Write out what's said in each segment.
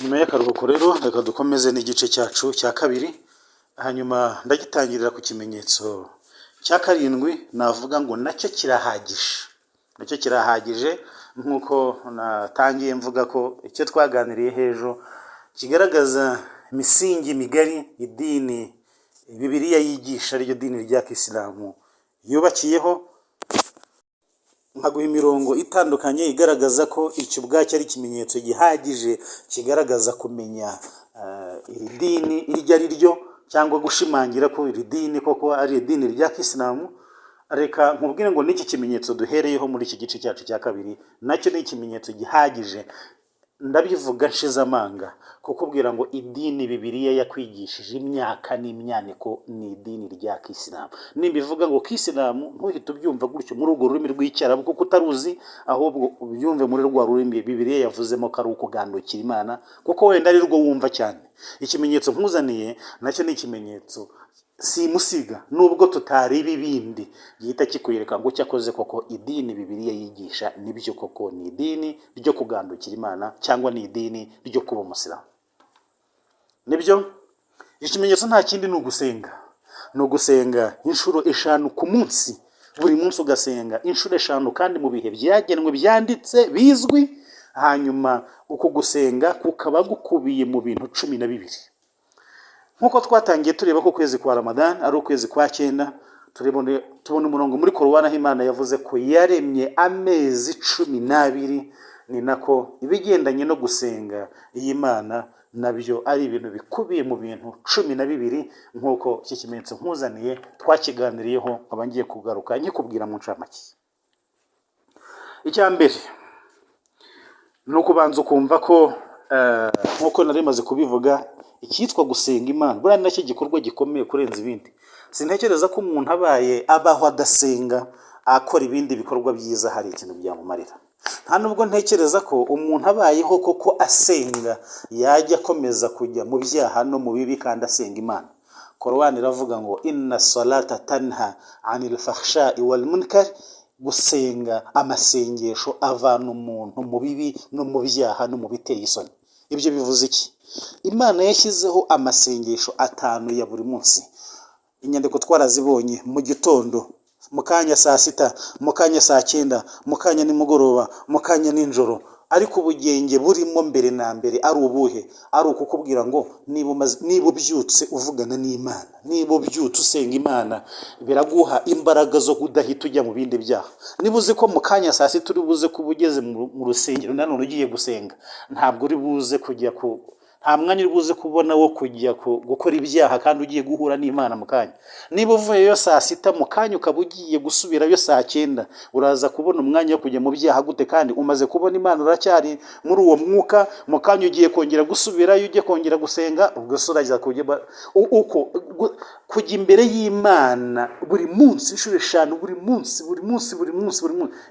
Nyuma y'akaruhuko rero reka dukomeze n'igice cyacu cya kabiri, hanyuma ndagitangirira ku kimenyetso cya karindwi. Navuga ngo nacyo kirahagije nk'uko natangiye mvuga ko icyo twaganiriye hejuru kigaragaza imisingi migari idini Bibiliya yigisha, ryo dini rya Kisilamu yubakiyeho, nkaguha imirongo itandukanye igaragaza ko icyo ubwacyo ari ikimenyetso gihagije kigaragaza kumenya iri dini iryo ari ryo, cyangwa gushimangira ko iri dini koko ari idini rya Kisilamu. Reka nkubwire ngo n'iki kimenyetso duhereyeho muri iki gice cyacu cya kabiri nacyo ni ikimenyetso gihagije. Ndabivuga nshize amanga kukubwira ngo idini Bibiliya yakwigishije imyaka n'imyaniko ni idini rya Kisilamu. Nimbivuga ngo Kisilamu ntuhite ubyumva gutyo muri urwo rurimi rw'icyarabu kuko utaruzi, ahubwo ubyumve muri rwa rurimi Bibiliya yavuzemo ko ari ukugandukira Imana, kuko wenda ari rwo wumva cyane. Ikimenyetso nkuzaniye nacyo ni ikimenyetso simusiga, nubwo tutareba ibindi, gihita kikwereka ngo cyakoze koko idini Bibiliya yigisha nibyo koko ni idini ryo kugandukira Imana, cyangwa ni idini ryo kuba umusilamu. Nibyo ikimenyetso nta kindi ni ugusenga inshuro 5 ku munsi. Buri munsi ugasenga inshuro 5 kandi mu bihe byagenwe byanditse bizwi. Hanyuma uko gusenga kukaba gukubiye mu bintu 12. Nkuko twatangiye tureba ko kwezi kwa Ramadan ari ukwezi kwa 9, tubona umurongo muri Korowani aho Imana yavuze ko yaremye amezi 12. Ni nako ibigendanye no gusenga iyi Mana nabyo ari ibintu bikubiye mu bintu 12, nkuko iki kimenyetso nkuzaniye twakiganiriyeho. Nkaba ngiye kugaruka nkikubwira mu ncamake. Icya mbere ni ukubanza ukumva ko nkuko nari maze kubivuga, icyitwa gusenga Imana buriya nacyo gikorwa gikomeye kurenza ibindi. Sintekereza ko umuntu abaho adasenga akora ibindi bikorwa byiza hari ikintu byamumarira. Nta nubwo ntekereza ko umuntu abayeho koko asenga yajya akomeza kujya mu byaha no mu bibi kandi asenga Imana. Korowani iravuga ngo inna salata tanha anil fakhsha'i wal munkar. Gusenga, amasengesho avana umuntu mu bibi no mu byaha no mu biteye isoni. Ibyo bivuze iki? Imana yashyizeho amasengesho 5 ya buri munsi. Inyandiko twarazibonye: mu gitondo, mu kanya saa 6, mu kanya saa 9, mu kanya nimugoroba, mu kanya ninjoro. Ariko ubugenge burimo mbere na mbere ari ubuhe? Ari ukukubwira ngo niba ubyutse uvugana n'Imana, niba ubyutse usenga Imana, biraguha imbaraga zo kudahita ujya mu bindi byaha. Niba uzi ko mu kanya saa 6 uri buze kuba ugeze mu rusengero nanone ugiye gusenga, ntabwo uri buze kujya nta mwanya uri buze kubona wo kujya gukora ibyaha kandi ugiye guhura n'Imana mu kanya. Niba uvuyeyo saa 6 mu kanya ukaba ugiye gusubirayo saa 9, uraza kubona umwanya wo kujya mu byaha gute? Kandi umaze kubona Imana uracyari muri uwo mwuka. Mu kanya ugiye kongera gusubirayo, ujye kongera gusenga, ubwo suraza kujya imbere y'Imana buri munsi inshuro 5, buri munsi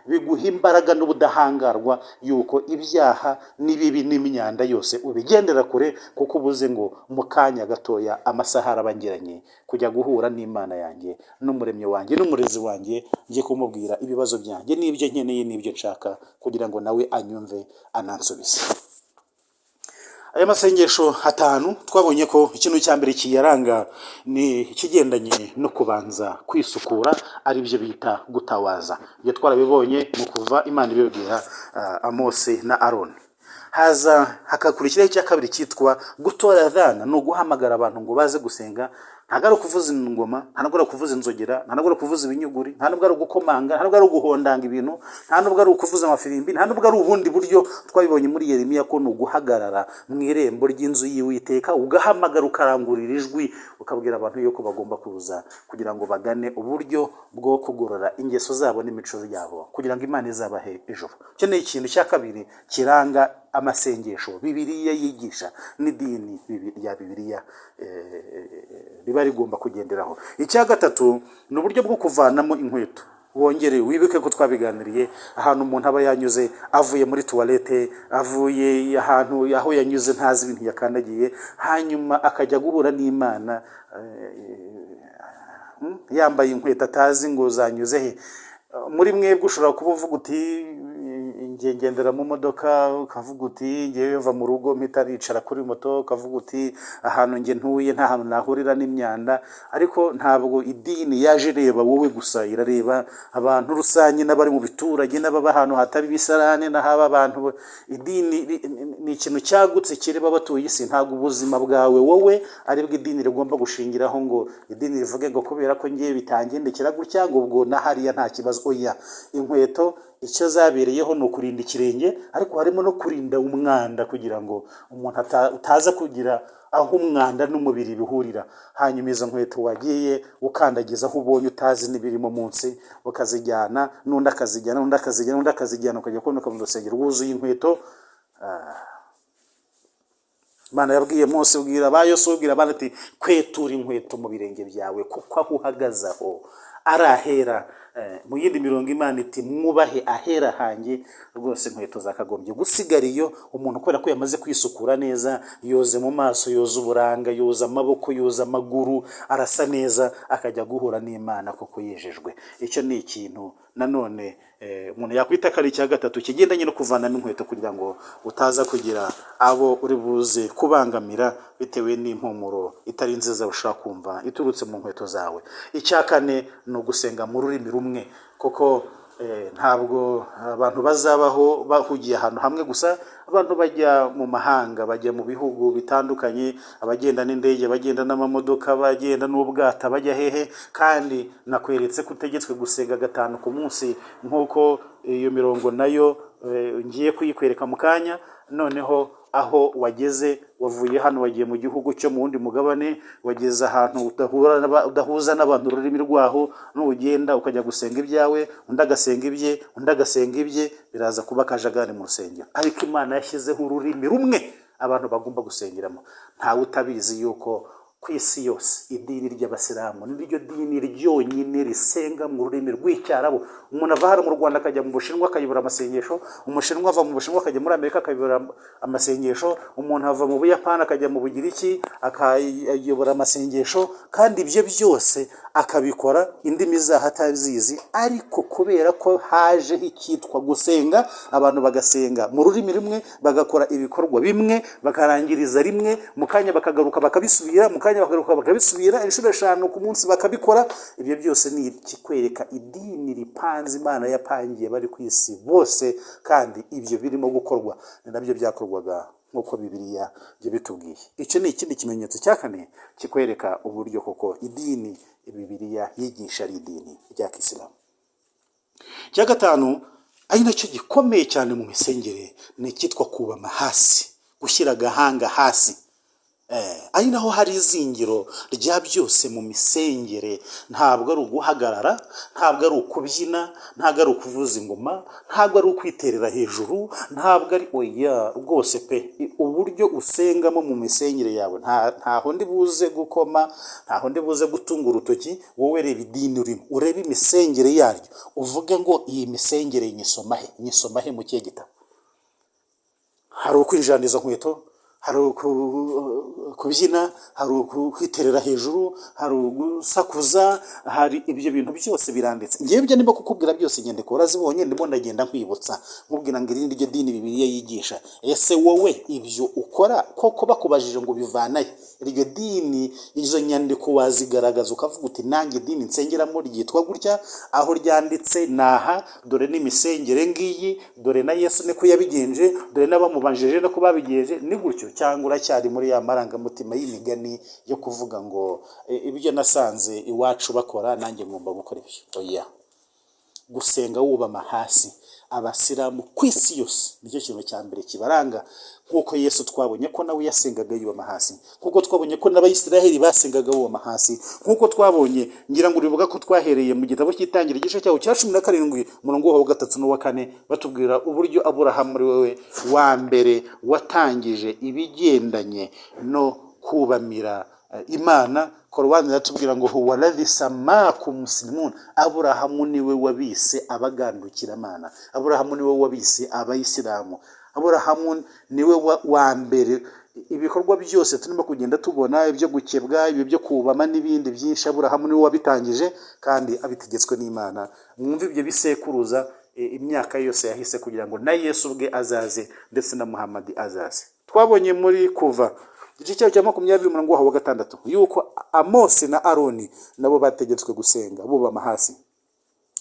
biguha imbaraga n'ubudahangarwa yuko ibyaha n'ibibi n'imyanda yose ubigendera kure, kuko ubuze ngo mu kanya gatoya amasaha arabangiranye kujya guhura n'Imana yanjye n'umuremyi wanjye n'umurezi wanjye, ngiye kumubwira ibibazo byanjye n'ibyo nkeneye n'ibyo nshaka, kugira ngo nawe anyumve anansubize. Aya masengesho 5 twabonye ko ikintu cya mbere kiyaranga ni ikigendanye no kubanza kwisukura, ari byo bita gutawaza. Ibyo twarabibonye mu kuva Imana ibibwira Mose na Aroni. Hakakurikiraho icya kabiri cyitwa gutora adhana, ni uguhamagara abantu ngo baze gusenga. Ntabwo ari ukuvuza ingoma, ntabwo ari ukuvuza inzogera, ntabwo ari ukuvuza ibinyuguri, ntabwo ari ugukomanga, ntabwo ari uguhondanga ibintu, ntabwo ari ukuvuza amafirimbi, ntabwo ari ubundi buryo. Twabibonye muri Yeremiya ko ni uguhagarara mu irembo ry'inzu y'Uwiteka, ugahamagara ukarangurira ijwi, ukabwira abantu yuko bagomba kuza kugira ngo bagane uburyo bwo kugorora ingeso zabo n'imico yabo, kugira ngo Imana izabahe ijuru. Icyo ni ikintu cya kabiri kiranga amasengesho Bibiliya yigisha n'idini rya Bibiliya riba rigomba kugenderaho. Icya gatatu ni uburyo bwo kuvanamo inkweto. Wongere wibuke ko twabiganiriye ahantu umuntu aba yanyuze, avuye muri toilette, avuye ahantu aho yanyuze ntazi ibintu yakandagiye, hanyuma akajya guhura n'Imana yambaye inkweto atazi ngo zanyuze he. Muri mwebwe ushobora kuba uvuga uti ngendera mu modoka, ukavuga uti ngewe va mu rugo mpita nicara kuri moto, ukavuga uti ahantu nge ntuye nta hantu nahurira n'imyanda. Ariko ntabwo idini yaje ireba wowe gusa, irareba abantu rusange n'abari mu biturage n'ababa ahantu hatari ibisarane n'ahaba abantu. Idini ni ikintu cyagutse kireba abatuye isi. Ntabwo ubuzima bwawe wowe aribwo idini rigomba gushingiraho ngo idini rivuge ngo kubera ko ngewe bitangendekera gutya ngo ubwo nahariya nta kibazo. Oya, inkweto icyo zabereyeho ni ukurinda ikirenge, ariko harimo no kurinda umwanda kugira ngo umuntu utaza kugira aho umwanda n'umubiri bihurira. Hanyuma izo nkweto wagiye ukandagiza aho ubonye utazi n'ibirimo munsi, ukazijyana n'undi akazijyana n'undi akazijyana n'undi akazijyana, ukajya kubona ukabona urusengero rwuzuye inkweto. Imana yabwiye Mose, ubwira ba Yosuwa, ubwira abana ati kwetura inkweto mu birenge byawe kuko aho uhagaze aho ari ahera. Mu yindi mirongo Imana iti mwubahe ahera hanjye. Rwose inkweto zakagombye gusigara iyo umuntu kubera ko yamaze kwisukura neza, yoze mu maso, yoza uburanga, yoza amaboko, yoza amaguru, arasa neza, akajya guhura n'Imana kuko yejejwe. Icyo ni ikintu nanone umuntu yakwita ko ari icya gatatu kigendanye no kuvanamo inkweto, kugira ngo utaza kugira abo uri buze kubangamira bitewe n'impumuro itari nziza ushaka kumva iturutse mu nkweto zawe. Icya kane ni ugusenga mu rurimi rumwe, kuko ntabwo abantu bazabaho bahugiye ahantu hamwe gusa. Abantu bajya mu mahanga, bajya mu bihugu bitandukanye, abagenda n'indege, bagenda n'amamodoka, bagenda n'ubwato, bajya hehe. Kandi nakweretse ko utegetswe gusenga 5 ku munsi, nk'uko iyo mirongo nayo ngiye kuyikwereka mu kanya. Noneho aho wageze, wavuye hano wagiye mu gihugu cyo mu wundi mugabane, wageze ahantu udahuza n'abantu ururimi rwaho, n'ugenda ukajya gusenga ibyawe, undi agasenga ibye, undi agasenga ibye, biraza kuba akajagari mu rusengero. Ariko Imana yashyizeho ururimi rumwe abantu bagomba gusengeramo. Ntawe utabizi yuko ku isi yose idini ry'Abasilamu niryo dini ryonyine risenga mu rurimi rw'Icyarabu. Umuntu ava hano mu Rwanda akajya mu Bushinwa akayobora amasengesho, umushinwa ava mu Bushinwa akajya muri Amerika akayobora amasengesho, umuntu ava mu Buyapani akajya mu Bugiriki akayobora amasengesho. Kandi ibyo byose akabikora indimi zaho atazizi, ariko kubera ko haje icyitwa gusenga, abantu bagasenga mu rurimi rumwe, bagakora ibikorwa bimwe, bakarangiriza rimwe, mu kanya bakagaruka bakabisubira, mu kanya bakagaruka bakabisubira, inshuro 5 ku munsi bakabikora. Ibyo byose ni ikikwereka idini ripanze Imana yapangiye bari ku isi bose, kandi ibyo birimo gukorwa ni nabyo byakorwaga nk'uko Bibiliya byo bitubwiye. Icyo ni ikindi kimenyetso cya kane kikwereka uburyo koko idini Bibiliya yigisha ari idini rya Kisilamu. Cya gatanu ari nacyo gikomeye cyane mu misengere, ni icyitwa kubama hasi, gushyira agahanga hasi. Ari naho hari izingiro rya byose mu misengere. Ntabwo ari uguhagarara, ntabwo ari ukubyina, ntabwo ari ukuvuza ingoma, ntabwo ari ukwiterera hejuru, ntabwo ari oya rwose pe. Uburyo usengamo mu misengere yawe ntaho ndi buze gukoma, ntaho ndi buze gutunga urutoki. Wowe reba idini urimo, urebe imisengere yaryo, uvuge ngo iyi misengere nyisomahe mu kihe gitabo. Hari ukwinjirana izo nkweto, hari kubyina, hari kwiterera hejuru, hari gusakuza, hari ibyo bintu byose biranditse. Ngiye byo ndimo kukubwira byose nyandiko urazibonye, ndimo ndagenda nkwibutsa nkubwira ngo irindi ryo dini Bibiliya yigisha. Ese wowe ibyo ukora koko bakubajije ngo bivanaye iryo dini, izo nyandiko wazigaragaza ukavuga uti nanjye dini nsengeramo ryitwa gutya, aho ryanditse naha, dore n'imisengere ngiyi, dore na Yesu niko yabigenje, dore n'abamubanjije no kubabigenje, ni gutyo. Cyangwa uracyari muri ya marangamutima y'imigani yo kuvuga ngo ibyo nasanze iwacu bakora nanjye ngomba gukora ibyo. Oya, gusenga wubama hasi. Abasilamu ku isi yose nicyo kintu cya mbere kibaranga, nk'uko Yesu twabonye ko nawe yasengaga yubama hasi, nk'uko twabonye ko n'Abayisiraheli basengaga bubama hasi, nk'uko twabonye, ngira ngo uribuka ko twahereye mu gitabo cy'Itangira igice cyawo cya 17 umurongo wa 3 n'uwa 4, batubwira uburyo Aburahamu ari wewe wa mbere watangije ibigendanye no kubamira Imana. Korowani iratubwira ngo huwa ladhi samakum muslimun. Aburahamu niwe wabise abagandukira Imana, Aburahamu niwe wabise Abayisilamu, Aburahamu niwe wa mbere. Ibikorwa byose turimo kugenda tubona, ibyo gukebwa, ibyo byo kubama n'ibindi byinshi, Aburahamu niwe wabitangije kandi abitegetswe n'Imana. Mwumve ibyo bisekuruza imyaka yose yahise kugira ngo na Yesu ubwe azaze ndetse na Muhamadi azaze. Twabonye muri Kuva igice cyaho cya 20 umurongo waho wa 6 yuko Amosi na Aroni nabo bategetswe gusenga bubama hasi.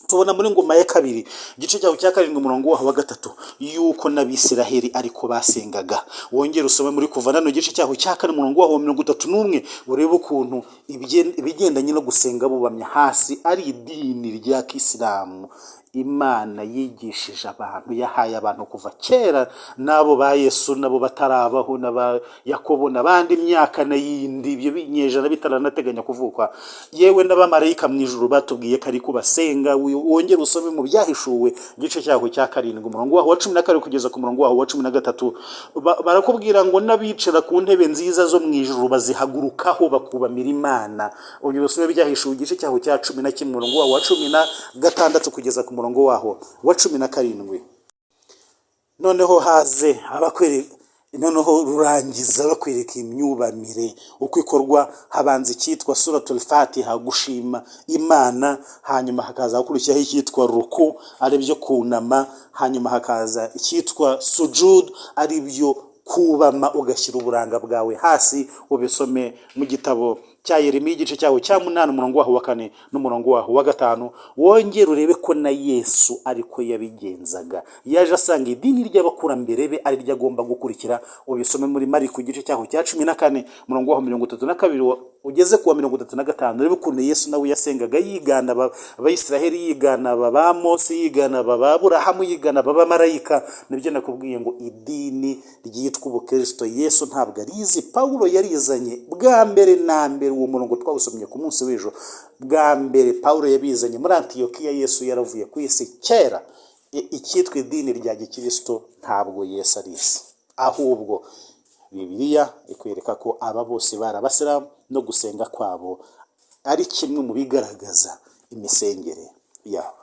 Tubona muri Ngoma ya 2 igice cyaho cya 7 umurongo waho wa 3 yuko n'Abisiraheli ariko basengaga. Wongera usome muri Kuva nano igice cyaho cya 4 umurongo waho wa 31 urebe ukuntu ibigendanye no gusenga bubamya hasi ari idini rya Kisilamu Imana yigishije abantu, yahaye abantu kuva kera, nabo ba Yesu nabo batarabaho, n'aba Yakobo n'abandi myaka na yindi, ibyo binyejana bitaranateganya kuvukwa, yewe n'abamarayika mu ijuru batubwiye ko ari kubasenga. Wongera usome mu Byahishuwe igice cyaho cya 7 umurongo waho wa 12 kugeza ku murongo waho wa 13 barakubwira ngo n'abicara ku ntebe nziza zo mu ijuru bazihagurukaho bakubamira Imana. Wongera usome Byahishuwe igice cyaho cya 11 umurongo waho wa 16 kugeza ku murongo waho wa 17. Noneho haze abakwereka, noneho rurangiza bakwereka imyubamire uko ikorwa. Habanza icyitwa Suratul Fatiha, gushima Imana, hanyuma hakaza gukurikiraho icyitwa ruku, ari byo kunama, hanyuma hakaza icyitwa sujud, ari byo kubama ugashyira uburanga bwawe hasi. Ubisome mu gitabo cya Yeremiya igice cyaho cya 8 umurongo waho wa 4 n'umurongo waho wa 5. Wongera urebe ko na Yesu ariko yabigenzaga, yaje asanga idini ry'abakurambere be ari ryo agomba gukurikira. Ubisome muri Mariko igice cyaho cya 14 umurongo waho 32 ugeze kuwa 35. Urebe ukuntu Yesu nawe yasengaga yigana Abayisiraheli, yigana ba Mose, yigana ba Aburahamu, yigana ba marayika. Nibyo nakubwiye ngo idini ryitwa ubukristo Yesu ntabwo arizi, Paulo yarizanye bwa mbere na mbere. Uwo murongo twawusomye ku munsi w'ejo. Bwa mbere Paulo yabizanye muri Antiyokiya, Yesu yaravuye ku isi kera. Icyitwa idini rya gikristo ntabwo Yesu arizi, ahubwo Bibiliya ikwereka ko aba bose bari Abasilamu no gusenga kwabo ari kimwe mu bigaragaza imisengere yabo.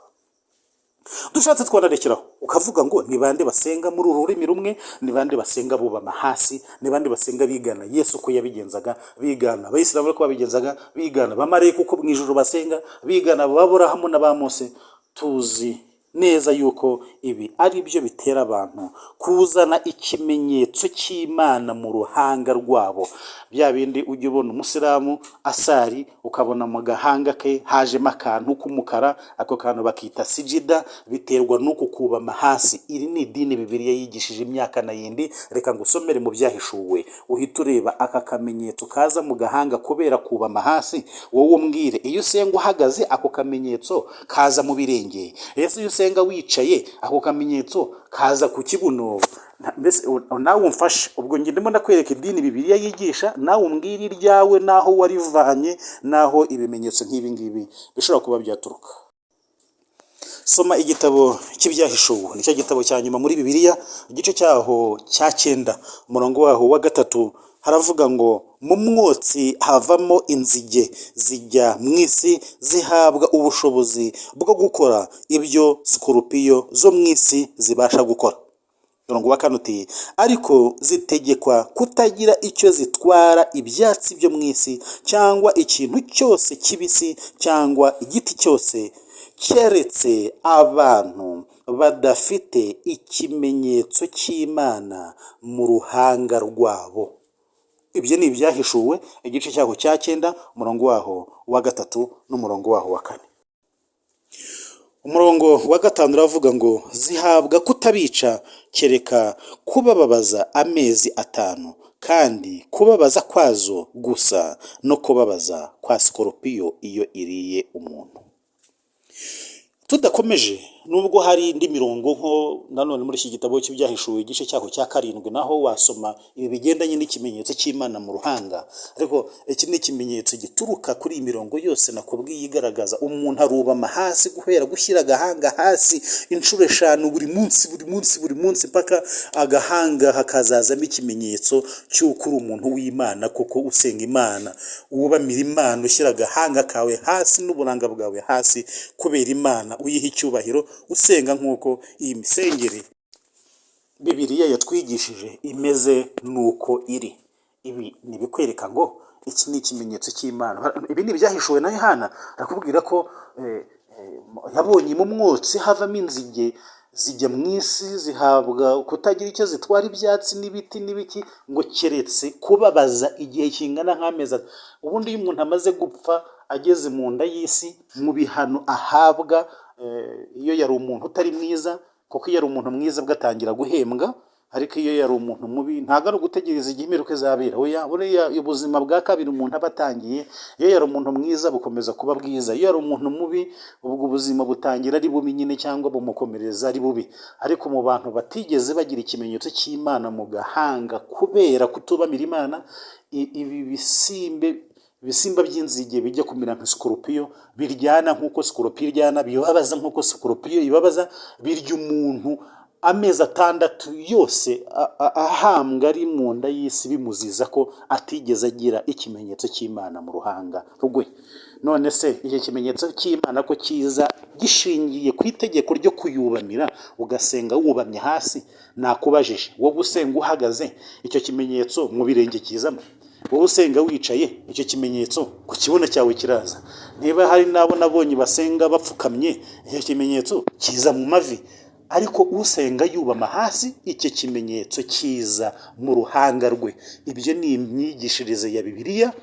Dushatse twanarekeraho ukavuga ngo ni bande basenga muri ururimi rumwe, ni bande basenga bubama hasi, ni bande basenga bigana Yesu ko yabigenzaga, bigana Abayisiraheli ko babigenzaga, bigana abamarayika uko mu ijuru basenga, bigana Aburahamu na ba Mose. Tuzi neza yuko ibi ari byo bitera abantu kuzana ikimenyetso cy'Imana mu ruhanga rwabo. Bya bindi ujya ubona umusilamu asari ukabona mu gahanga ke hajemo akantu k'umukara, ako kantu bakita sijida, biterwa n'uko kubama hasi. Iri ni idini Bibiliya yigishije imyaka na yindi. Reka ngusomere mu Byahishuwe uhita ureba aka kamenyetso kaza mu gahanga kubera kubama hasi. Wowe umbwire, iyo usenga uhagaze ako kamenyetso kaza mu birenge, Yesu iyo usenga wicaye ako kamenyetso kaza ku kibuno. Mbese nawe umfashe, ubwo nge ndimo ndakwereka idini Bibiliya yigisha, nawe umbwire iryawe naho warivanye, naho ibimenyetso nk'ibi ngibi bishobora kuba byaturuka. Soma igitabo cy'Ibyahishuwe, nicyo gitabo cya nyuma muri Bibiliya, igice cyaho cya 9 umurongo waho wa 3. Haravuga ngo mu mwotsi havamo inzige, zijya mu isi zihabwa ubushobozi bwo gukora ibyo sikorupiyo zo mu isi zibasha gukora. Umurongo wa 4 ariko zitegekwa kutagira icyo zitwara ibyatsi byo mu isi, cyangwa ikintu cyose kibisi, cyangwa igiti cyose, keretse abantu badafite ikimenyetso cy'Imana mu ruhanga rwabo. Ibyo ni Ibyahishuwe igice cyaho cya 9 umurongo waho wa 3 n'umurongo waho wa 4. Umurongo wa 5 uravuga ngo zihabwa kutabica kereka kubababaza amezi 5, kandi kubabaza kwazo gusa no kubabaza kwa sikorupiyo iyo iriye umuntu. Tudakomeje, nubwo hari indi mirongo nko nanone muri iki gitabo cy'Ibyahishuwe igice cyaho cya 7 naho wasoma ibi bigendanye n'ikimenyetso cy'Imana mu ruhanga, ariko iki ni ikimenyetso gituruka kuri imirongo yose nakubwiye igaragaza umuntu arubama hasi, guhera gushyira agahanga hasi inshuro 5 buri munsi paka agahanga hakazazamo ikimenyetso cy'uko uri umuntu w'Imana koko usenga Imana, wubamira Imana, ushyira agahanga kawe hasi n'uburanga bwawe hasi kubera Imana, uyiha icyubahiro, usenga nk'uko iyi misengere Bibiliya yatwigishije imeze nuko iri. Ibi nibikwereka ngo iki ni ikimenyetso cy'Imana. Ibi ni Ibyahishuwe na Yohana arakubwira ko yabonye mu mwotsi havamo inzige zijya mu isi zihabwa kutagira icyo zitwara ibyatsi n'ibiti n'ibiki, ngo keretse kubabaza igihe kingana nk'amezi atatu. Ubundi iyo umuntu amaze gupfa ageze mu nda y'isi, mu bihano ahabwa, iyo yari umuntu utari mwiza, kuko iyo yari umuntu mwiza bwatangira guhembwa, ariko iyo yari umuntu mubi ntabwo ari ugutegereza igihe imperuka izabera. Oya, buriya ubuzima bwa kabiri umuntu aba atangiye. Iyo yari umuntu mwiza bukomeza kuba bwiza, iyo yari umuntu mubi ubwo ubuzima butangira ari bubi nyine, cyangwa bumukomereza ari bubi. Ariko mu bantu batigeze bagira ikimenyetso cy'Imana mu gahanga kubera kutubamira Imana, ibi ibisimba by'inzige bijya kumera nka sikorupiyo, biryana nk'uko sikorupiyo iryana, bibabaza nk'uko sikorupiyo ibabaza, birya umuntu amezi 6 yose ahambwa ari mu nda y'isi, bimuziza ko atigeze agira ikimenyetso cy'Imana mu ruhanga rwe. None se iki kimenyetso cy'Imana ko kiza gishingiye ku itegeko ryo kuyubamira, ugasenga wubamye hasi, nakubajije wowe usenga uhagaze, icyo kimenyetso mu birenge kizamo? Wowe usenga wicaye, icyo kimenyetso ku kibuno cyawe kiraza? Niba hari nabo nabonye basenga bapfukamye, icyo kimenyetso kiza mu mavi. Ariko usenga yubama hasi, icyo kimenyetso kiza mu ruhanga rwe. Ibyo ni imyigishirize ya Bibiliya.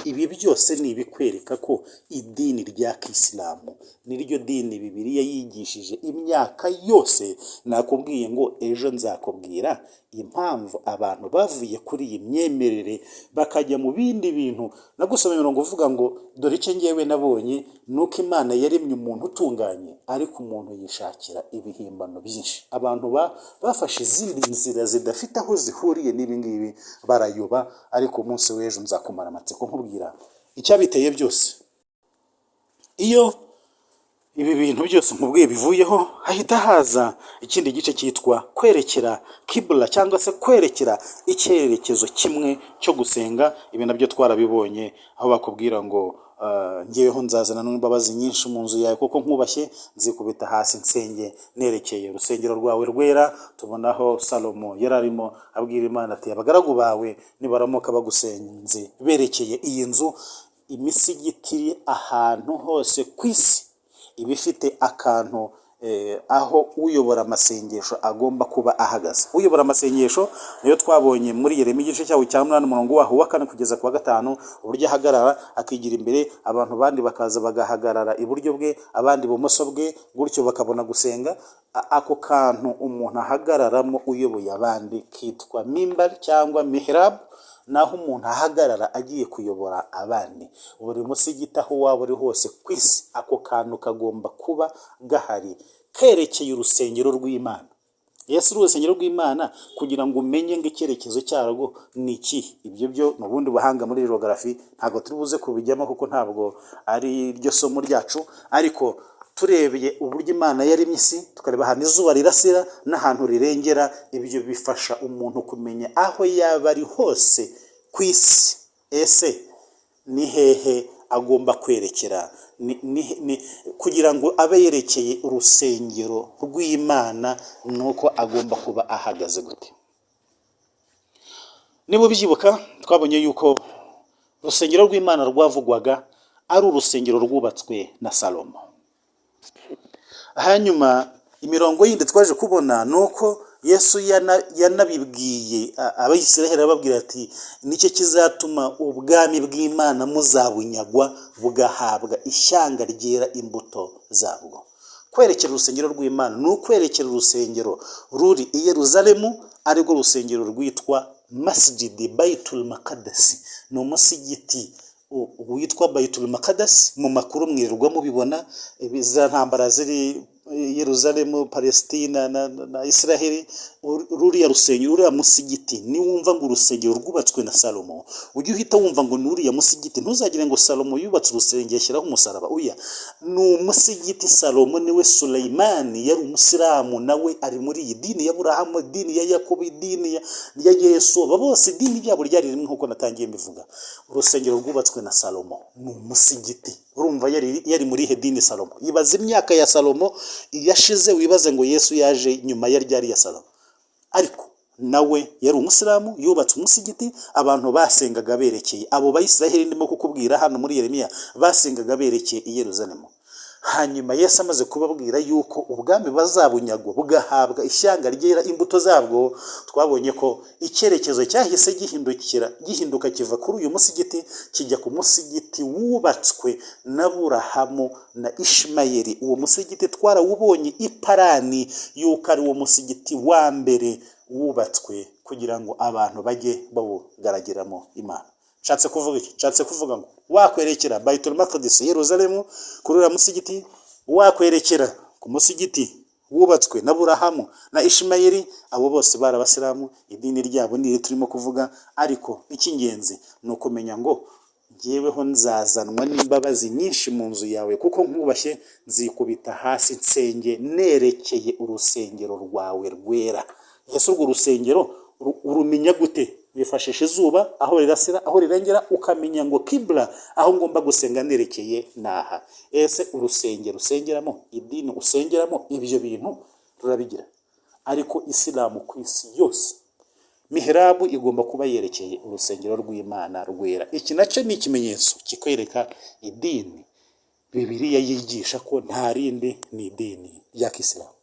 Ibi byose ni ibikwereka ko idini rya Kisilamu niryo dini Bibiliya yigishije imyaka yose. Nakubwiye ngo ejo nzakubwira impamvu abantu bavuye kuri iyi myemerere bakajya mu bindi bintu. Nagusomye mirongo uvuga ngo dore icyo ngewe nabonye nuko Imana yaremye umuntu utunganye, ariko umuntu yishakira ibihimbano byinshi. Abantu bafashe izindi nzira zidafite aho zihuriye n'ibi ngibi, barayoba. Ariko umunsi w'ejo nzakumara amatsiko nkubwira icyabiteye byose. Iyo ibi bintu byose nkubwiye bivuyeho, hahita haza ikindi gice cyitwa kwerekera kibla, cyangwa se kwerekera icyerekezo kimwe cyo gusenga. Ibi nabyo twarabibonye, aho bakubwira ngo ngeweho nzazana n'imbabazi nyinshi mu nzu yawe, kuko nkubashye nzikubita hasi nsenge nerekeye urusengero rwawe rwera. Tubonaho Salomo yari arimo abwira Imana ati, abagaragu bawe nibaramuka bagusenze berekeye iyi nzu, imisigiti ahantu hose ku isi iba ifite akantu aho uyobora amasengesho agomba kuba ahagaze. Uyobora amasengesho niyo twabonye muri Yeremiya igice cyawo cya 8 umurongo waho wa 4 kugeza ku wa 5, uburyo ahagarara akigira imbere, abantu bandi bakaza bagahagarara iburyo bwe, abandi ibumoso bwe, gutyo bakabona gusenga. Ako kantu umuntu ahagararamo uyoboye abandi kitwa mimbar cyangwa mihrab, naho umuntu ahagarara agiye kuyobora abandi. Buri musigiti aho waba uri hose ku isi, ako kantu kagomba kuba gahari kerekeye urusengero rw'Imana. Yesu urusengero rw'Imana, kugira ngo umenye ngo icyerekezo cyarwo ni iki. Ibyo byo mu bundi buhanga muri geography ntabwo turi buze kubijyamo, kuko ntabwo ari ryo somo ryacu. Ariko turebeye uburyo Imana yaremye isi, tukareba ahantu izuba rirasira n'ahantu rirengera, ibyo bifasha umuntu kumenya aho yaba ari hose ku isi, ese ni hehe agomba kwerekera, kugira ngo abe yerekeye urusengero rw'Imana, nuko agomba kuba ahagaze gute. Niba ubyibuka, twabonye yuko urusengero rw'Imana rwavugwaga ari urusengero rwubatswe na Salomo. Hanyuma imirongo yindi twaje kubona nuko Yesu yanabibwiye Abayisiraheli, ababwira ati, nicyo kizatuma ubwami bw'Imana muzabunyagwa, bugahabwa ishyanga ryera imbuto zabwo. Kwerekera urusengero rw'Imana ni ukwerekera urusengero ruri i Yerusalemu, arirwo rusengero rwitwa Masjid Baitul Maqdis. Ni umusigiti witwa Baitul Maqdis. Mu makuru mwirirwa mubibona, za ntambara ziri Yerusalemu, Palestina na Israheli. Ruriya rusengero, ruriya musigiti, ni wumva ngo urusengero rwubatswe na Salomo, ujye uhita wumva ngo nuriya musigiti. Ntuzagire ngo Salomo yubatse urusengero ashyiraho umusaraba. Oya, ni umusigiti. Salomo niwe Suleimani yari umusilamu, nawe ari muri iyi dini ya Aburahamu, dini ya Yakobo, dini ya Yesu. Bose idini ryabo ryari rimwe, nkuko natangiye mbivuga. Urusengero rwubatswe na Salomo ni umusigiti. Urumva yari muri he dini Salomo? Ibaza imyaka ya Salomo yashize, wibaze ngo Yesu yaje nyuma ya ryari ya Salomo. Ariko nawe yari umusilamu, yubatse umusigiti, abantu basengaga berekeye. Abo Bayisiraheli ndimo kukubwira hano muri Yeremiya basengaga berekeye i Yerusalemu. hanyuma Yesu amaze kubabwira yuko ubwami bazabunyagwa bugahabwa ishyanga ryera imbuto zabwo, twabonye ko icyerekezo cyahise gihinduka kiva kuri uyu musigiti kijya ku musigiti wubatswe na Burahamu na Ishimayeli. Uwo musigiti twarawubonye iparani yuko ari uwo musigiti wa mbere wubatswe kugira ngo abantu bajye bawugaragiramo Imana. Nshatse kuvuga iki? Nshatse kuvuga ngo wakwerekera Baitul Maqdis Yerusalemu kuri uriya musigiti, wakwerekera ku musigiti wubatswe na Burahamu na Ishimayeli, abo bose bari abasilamu, idini ryabo niri turimo kuvuga. Ariko icy'ingenzi ni ukumenya ngo jyeweho nzazanwa n'imbabazi nyinshi mu nzu yawe, kuko nkubashye nzikubita hasi nsenge nerekeye urusengero rwawe rwera. Yesu urwo rusengero urumenya gute? Wifashisha izuba aho rirasira aho rirengera, ukamenya ngo kibla aho ngomba gusenga nerekeye naha. Ese urusengero usengeramo, idini usengeramo, ibyo bintu rurabigira. Ariko Isilamu ku isi yose mihrabu igomba kuba yerekeye urusengero rw'Imana rwera. Iki nacyo ni ikimenyetso kikwereka idini Bibiliya yigisha ko nta rindi ni idini rya Kisilamu.